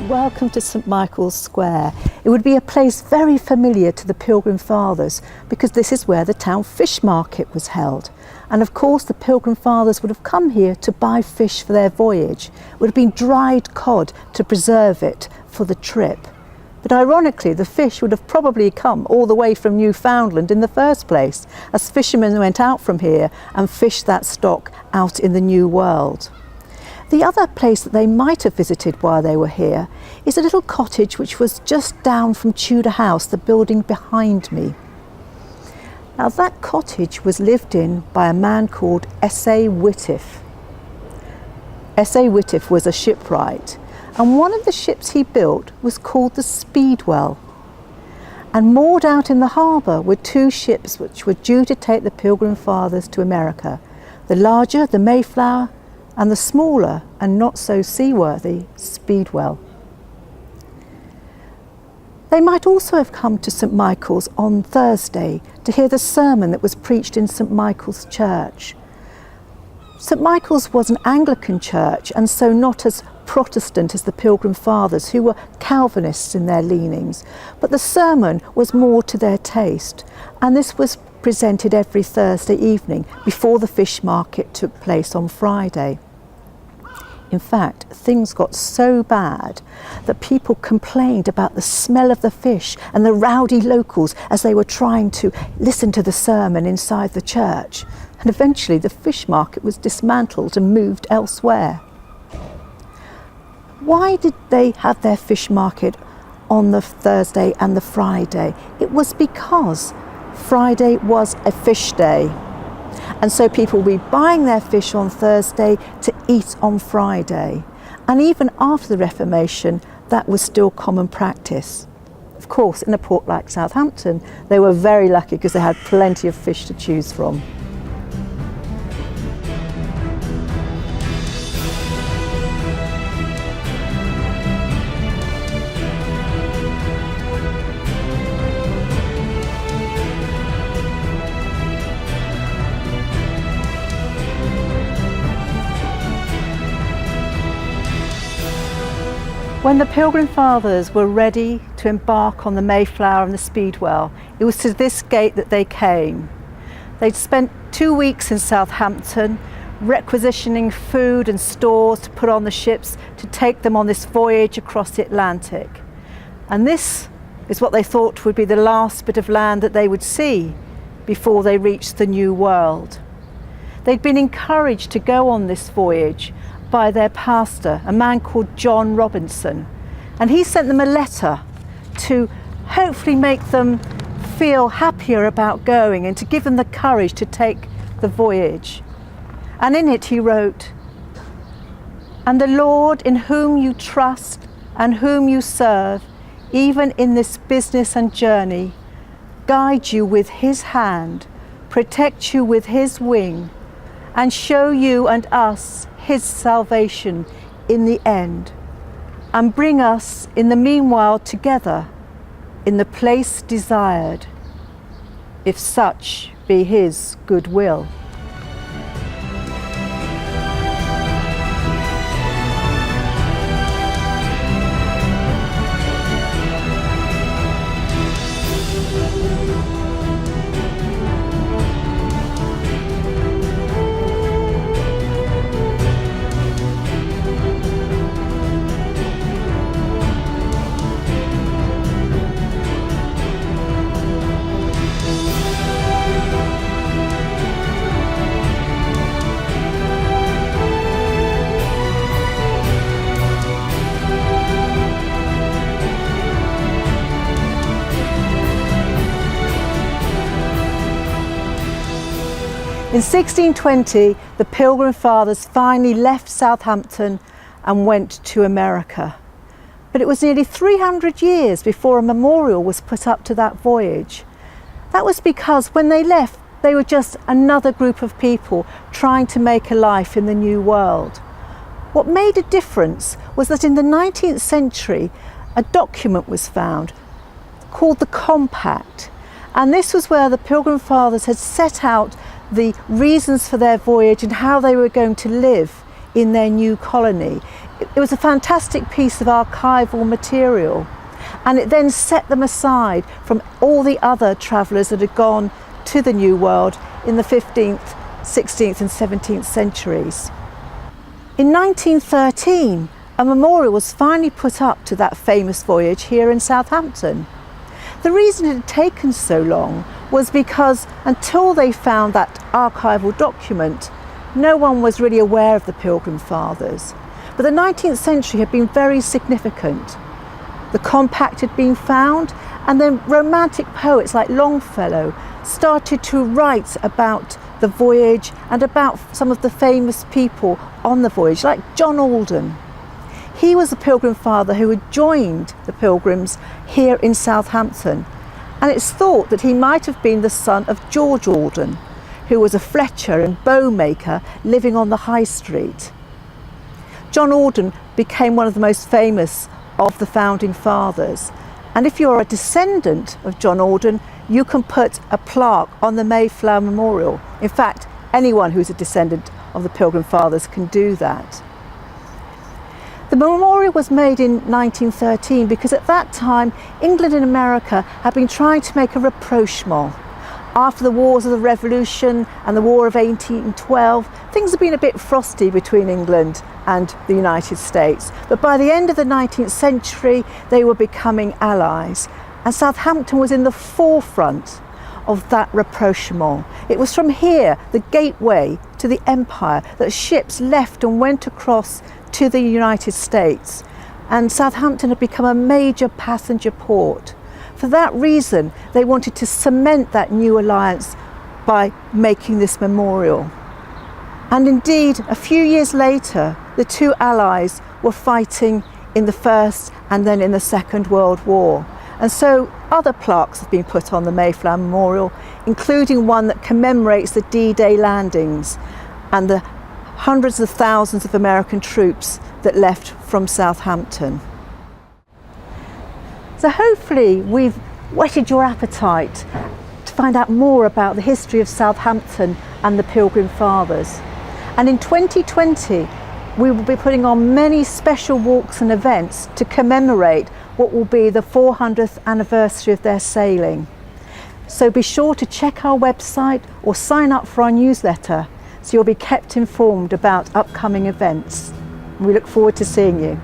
Welcome to St Michael's Square. It would be a place very familiar to the Pilgrim Fathers because this is where the town fish market was held. And of course the Pilgrim Fathers would have come here to buy fish for their voyage. It would have been dried cod to preserve it for the trip. But ironically, the fish would have probably come all the way from Newfoundland in the first place, as fishermen went out from here and fished that stock out in the New World. The other place that they might have visited while they were here is a little cottage which was just down from Tudor House, the building behind me. Now that cottage was lived in by a man called S.A. Whittiff. S.A. Whittiff was a shipwright, and one of the ships he built was called the Speedwell. And moored out in the harbour were two ships which were due to take the Pilgrim Fathers to America. The larger, the Mayflower, and the smaller and not so seaworthy Speedwell. They might also have come to St Michael's on Thursday to hear the sermon that was preached in St Michael's Church. St Michael's was an Anglican church and so not as Protestant as the Pilgrim Fathers, who were Calvinists in their leanings, but the sermon was more to their taste, and this was presented every Thursday evening before the fish market took place on Friday. In fact, things got so bad that people complained about the smell of the fish and the rowdy locals as they were trying to listen to the sermon inside the church. And eventually the fish market was dismantled and moved elsewhere. Why did they have their fish market on the Thursday and the Friday? It was because Friday was a fish day, and so people would be buying their fish on Thursday to eat on Friday. And even after the Reformation, that was still common practice. Of course, in a port like Southampton, they were very lucky because they had plenty of fish to choose from. When the Pilgrim Fathers were ready to embark on the Mayflower and the Speedwell, it was to this gate that they came. They'd spent 2 weeks in Southampton, requisitioning food and stores to put on the ships to take them on this voyage across the Atlantic. And this is what they thought would be the last bit of land that they would see before they reached the New World. They'd been encouraged to go on this voyage by their pastor, a man called John Robinson, and he sent them a letter to hopefully make them feel happier about going and to give them the courage to take the voyage. And in it he wrote, "And the Lord in whom you trust and whom you serve, even in this business and journey, guide you with his hand, protect you with his wing, and show you and us his salvation in the end, and bring us in the meanwhile together in the place desired, if such be his good will." In 1620, the Pilgrim Fathers finally left Southampton and went to America. But it was nearly 300 years before a memorial was put up to that voyage. That was because when they left, they were just another group of people trying to make a life in the New World. What made a difference was that in the 19th century, a document was found called the Compact. And this was where the Pilgrim Fathers had set out the reasons for their voyage and how they were going to live in their new colony. It was a fantastic piece of archival material, and it then set them aside from all the other travellers that had gone to the New World in the 15th, 16th and 17th centuries. In 1913, a memorial was finally put up to that famous voyage here in Southampton. The reason it had taken so long was because until they found that archival document, no one was really aware of the Pilgrim Fathers. But the 19th century had been very significant. The compact had been found, and then romantic poets like Longfellow started to write about the voyage and about some of the famous people on the voyage, like John Alden. He was a Pilgrim Father who had joined the Pilgrims here in Southampton, and it's thought that he might have been the son of George Alden, who was a fletcher and bow maker living on the High Street. John Alden became one of the most famous of the founding fathers, and if you're a descendant of John Alden, you can put a plaque on the Mayflower Memorial. In fact, anyone who's a descendant of the Pilgrim Fathers can do that. The memorial was made in 1913 because at that time England and America had been trying to make a rapprochement. After the wars of the Revolution and the War of 1812, things had been a bit frosty between England and the United States. But by the end of the 19th century, they were becoming allies. And Southampton was in the forefront of that rapprochement. It was from here, the gateway to the empire, that ships left and went across to the United States. And Southampton had become a major passenger port. For that reason, they wanted to cement that new alliance by making this memorial. And indeed, a few years later, the two allies were fighting in the First and then in the Second World War. And so other plaques have been put on the Mayflower Memorial, including one that commemorates the D-Day landings and the hundreds of thousands of American troops that left from Southampton. So hopefully we've whetted your appetite to find out more about the history of Southampton and the Pilgrim Fathers. And in 2020, we will be putting on many special walks and events to commemorate what will be the 400th anniversary of their sailing. So be sure to check our website or sign up for our newsletter so you'll be kept informed about upcoming events. We look forward to seeing you.